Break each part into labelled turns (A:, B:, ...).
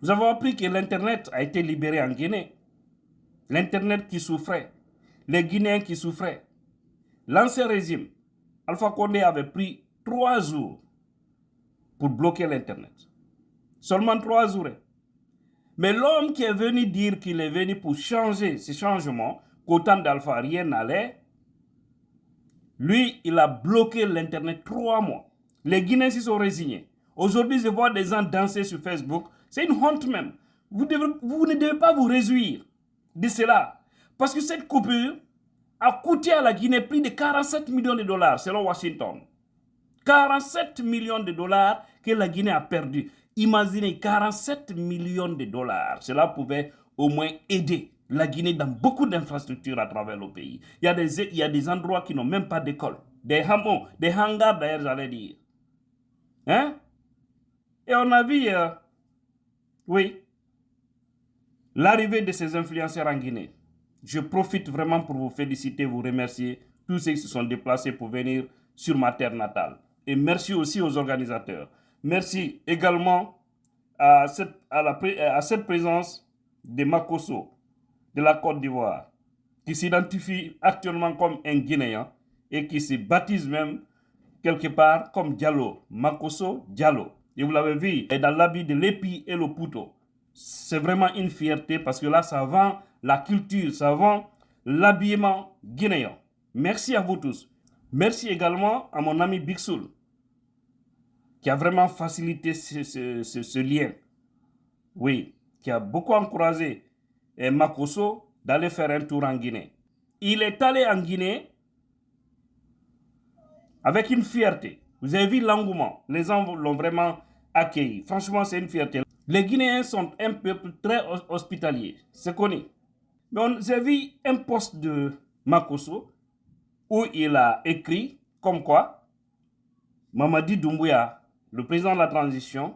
A: Nous avons appris que l'Internet a été libéré en Guinée. L'Internet qui souffrait, les Guinéens qui souffraient. L'ancien régime, Alpha Condé avait pris 3 jours pour bloquer l'Internet. Seulement 3 jours. Mais l'homme qui est venu dire qu'il est venu pour changer ces changements, qu'au temps d'Alpha rien n'allait, lui, il a bloqué l'Internet 3 mois. Les Guinéens s'y sont résignés. Aujourd'hui, je vois des gens danser sur Facebook. C'est une honte même. Vous ne devez pas vous réjouir de cela. Parce que cette coupure a coûté à la Guinée plus de 47 millions de dollars, selon Washington. 47 millions de dollars que la Guinée a perdu. Imaginez, 47 millions de dollars. Cela pouvait au moins aider la Guinée dans beaucoup d'infrastructures à travers le pays. Il y a des endroits qui n'ont même pas d'école. Des hameaux, des hangars d'ailleurs, j'allais dire. Hein? Et on a vu, oui, l'arrivée de ces influenceurs en Guinée. Je profite vraiment pour vous féliciter, vous remercier, tous ceux qui se sont déplacés pour venir sur ma terre natale. Et merci aussi aux organisateurs. Merci également à cette présence de Makosso, de la Côte d'Ivoire, qui s'identifie actuellement comme un Guinéen et qui se baptise même quelque part comme Diallo, Makosso Diallo. Et vous l'avez vu, est dans l'habit de l'épi et le pouto. C'est vraiment une fierté parce que là, ça vend la culture, ça vend l'habillement guinéen. Merci à vous tous. Merci également à mon ami Bixoul, qui a vraiment facilité ce lien. Oui, qui a beaucoup encouragé Makosso d'aller faire un tour en Guinée. Il est allé en Guinée avec une fierté. Vous avez vu l'engouement. Les gens l'ont vraiment accueilli. Franchement, c'est une fierté. Les Guinéens sont un peuple très hospitalier. C'est connu. Mais j'ai vu un post de Makosso où il a écrit comme quoi Mamadi Doumbouya, le président de la transition,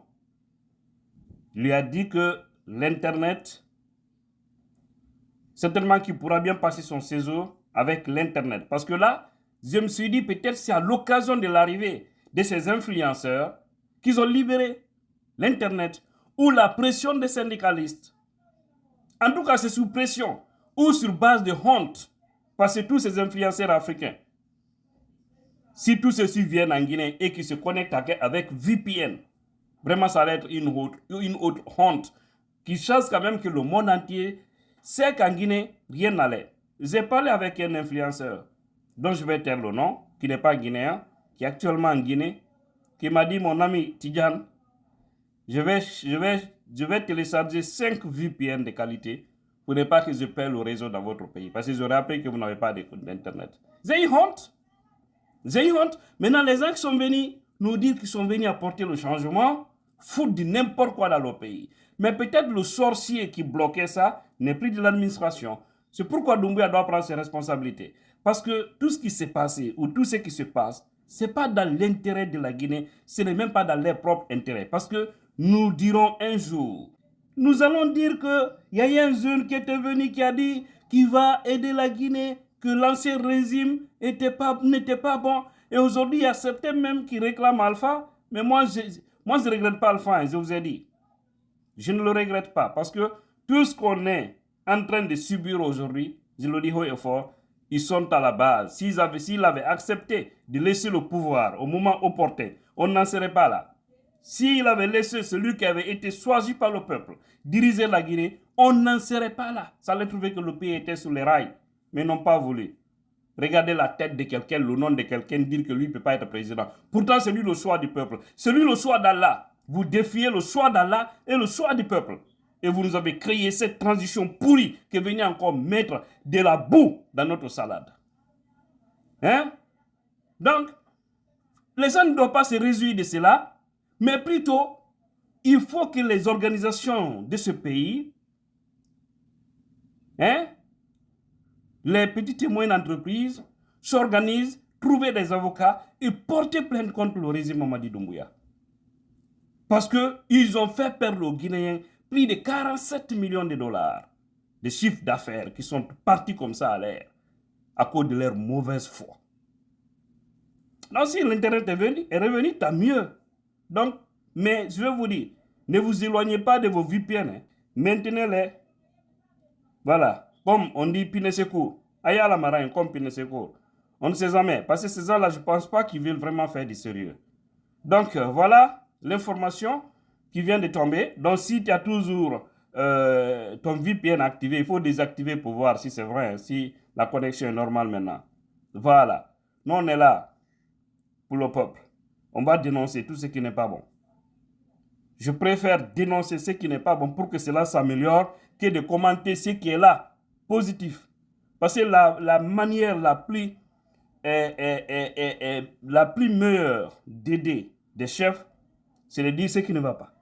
A: lui a dit que l'Internet, certainement qu'il pourra bien passer son séjour avec l'Internet. Parce que là, je me suis dit peut-être c'est à l'occasion de l'arrivée de ces influenceurs qu'ils ont libéré l'Internet ou la pression des syndicalistes. En tout cas, c'est sous pression ou sur base de honte, parce que tous ces influenceurs africains, si tous ceux-ci viennent en Guinée et qui se connectent avec VPN, vraiment ça va être une autre honte qui chasse quand même que le monde entier sait qu'en Guinée, rien n'allait. J'ai parlé avec un influenceur dont je vais taire le nom, qui n'est pas guinéen, qui est actuellement en Guinée, qui m'a dit, mon ami Tidjane, je vais télécharger 5 VPN de qualité pour ne pas que je paie le réseau dans votre pays. Parce que j'aurais appris que vous n'avez pas d'Internet. J'ai eu honte. J'ai eu honte. Maintenant, les gens qui sont venus nous dire qu'ils sont venus apporter le changement, foutent de n'importe quoi dans le pays. Mais peut-être le sorcier qui bloquait ça n'est plus de l'administration. C'est pourquoi Doumbouya doit prendre ses responsabilités. Parce que tout ce qui s'est passé ou tout ce qui se passe, ce n'est pas dans l'intérêt de la Guinée, ce n'est même pas dans leur propre intérêt. Parce que nous dirons un jour, nous allons dire qu'il y a un jeune qui était venu qui a dit qu'il va aider la Guinée, que l'ancien régime n'était pas bon. Et aujourd'hui, il y a certains même qui réclament Alpha. Mais moi, je ne regrette pas Alpha, je vous ai dit. Je ne le regrette pas parce que tout ce qu'on est en train de subir aujourd'hui, je le dis haut et fort, ils sont à la base. S'ils avaient accepté de laisser le pouvoir au moment opportun, on n'en serait pas là. S'il avait laissé celui qui avait été choisi par le peuple diriger la Guinée, on n'en serait pas là. Ça allait trouver que le pays était sur les rails, mais n'ont pas voulu. Regardez la tête de quelqu'un, le nom de quelqu'un, dire que lui ne peut pas être président. Pourtant, c'est lui le choix du peuple. C'est lui le choix d'Allah. Vous défiez le choix d'Allah et le choix du peuple. Et vous nous avez créé cette transition pourrie qui venait encore mettre de la boue dans notre salade. Hein? Donc, les gens ne doivent pas se réjouir de cela, mais plutôt, il faut que les organisations de ce pays, les petites et moyennes entreprises, s'organisent, trouvent des avocats et portent plainte contre le régime Mamadi Doumbouya. Parce qu'ils ont fait perdre aux Guinéens plus de 47 millions de dollars de chiffres d'affaires qui sont partis comme ça à l'air à cause de leur mauvaise foi. Donc si l'Internet est revenu, tant mieux. Donc, mais je vais vous dire, Ne vous éloignez pas de vos VPN. Hein. Maintenez-les. Voilà. Comme on dit Pineseko. Aya la marine, comme Pineseko. On ne sait jamais. Parce que ces gens-là, je ne pense pas qu'ils veulent vraiment faire du sérieux. Donc, voilà l'information qui vient de tomber. Donc, si tu as toujours ton VPN activé, il faut désactiver pour voir si c'est vrai, si la connexion est normale maintenant. Voilà. Nous, on est là pour le peuple. On va dénoncer tout ce qui n'est pas bon. Je préfère dénoncer ce qui n'est pas bon pour que cela s'améliore que de commenter ce qui est là, positif. Parce que la manière la plus meilleure d'aider des chefs, c'est de dire ce qui ne va pas.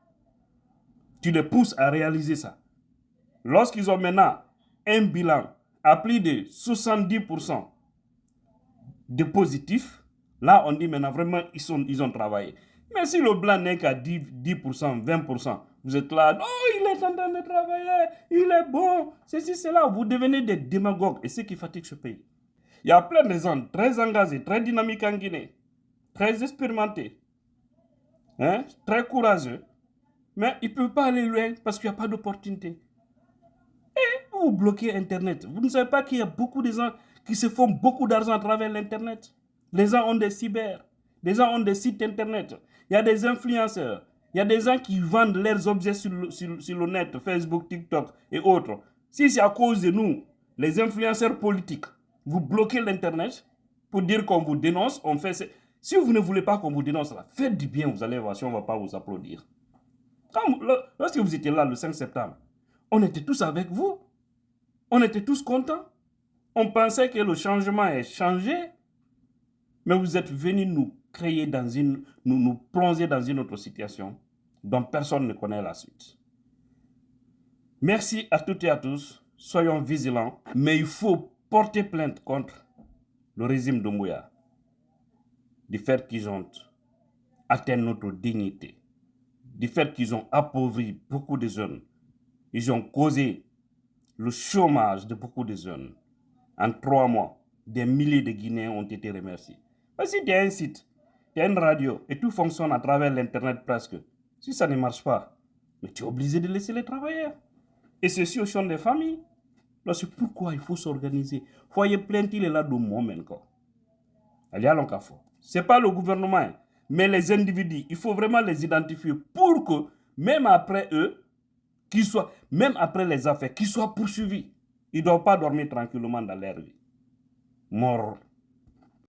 A: Tu les pousses à réaliser ça. Lorsqu'ils ont maintenant un bilan à plus de 70% de positifs, là on dit maintenant vraiment ils ont travaillé. Mais si le blanc n'est qu'à 10%, 20%, vous êtes là, non, il est en train de travailler, il est bon, ceci, cela, vous devenez des démagogues. Et c'est ce qui fatigue ce pays. Il y a plein de gens très engagés, très dynamiques en Guinée, très expérimentés, hein, très courageux, mais ils ne peuvent pas aller loin parce qu'il n'y a pas d'opportunité. Et vous bloquez Internet. Vous ne savez pas qu'il y a beaucoup de gens qui se font beaucoup d'argent à travers l'Internet. Les gens ont des cyber, les gens ont des sites Internet. Il y a des influenceurs, il y a des gens qui vendent leurs objets sur le net, Facebook, TikTok et autres. Si c'est à cause de nous, les influenceurs politiques, vous bloquez l'Internet pour dire qu'on vous dénonce, on fait... Si vous ne voulez pas qu'on vous dénonce, là, faites du bien, vous allez voir si on ne va pas vous applaudir. Lorsque vous étiez là le 5 septembre, on était tous avec vous. On était tous contents. On pensait que le changement est changé. Mais vous êtes venus nous créer nous plonger dans une autre situation dont personne ne connaît la suite. Merci à toutes et à tous. Soyons vigilants. Mais il faut porter plainte contre le régime de Mouya du fait qu'ils ont atteint notre dignité, du fait qu'ils ont appauvri beaucoup de jeunes. Ils ont causé le chômage de beaucoup de jeunes. En 3 mois, des milliers de Guinéens ont été remerciés. Mais si tu as un site, tu as une radio et tout fonctionne à travers l'Internet presque, si ça ne marche pas, mais tu es obligé de laisser les travailleurs. Et ceci au sein des familles. Là, c'est pourquoi il faut s'organiser. Foyer plainte, il est là de moment encore. Ce n'est pas le gouvernement, mais les individus. Il faut vraiment les identifier pour que, même après eux, même après les affaires, qu'ils soient poursuivis. Ils ne doivent pas dormir tranquillement dans leur vie. Mort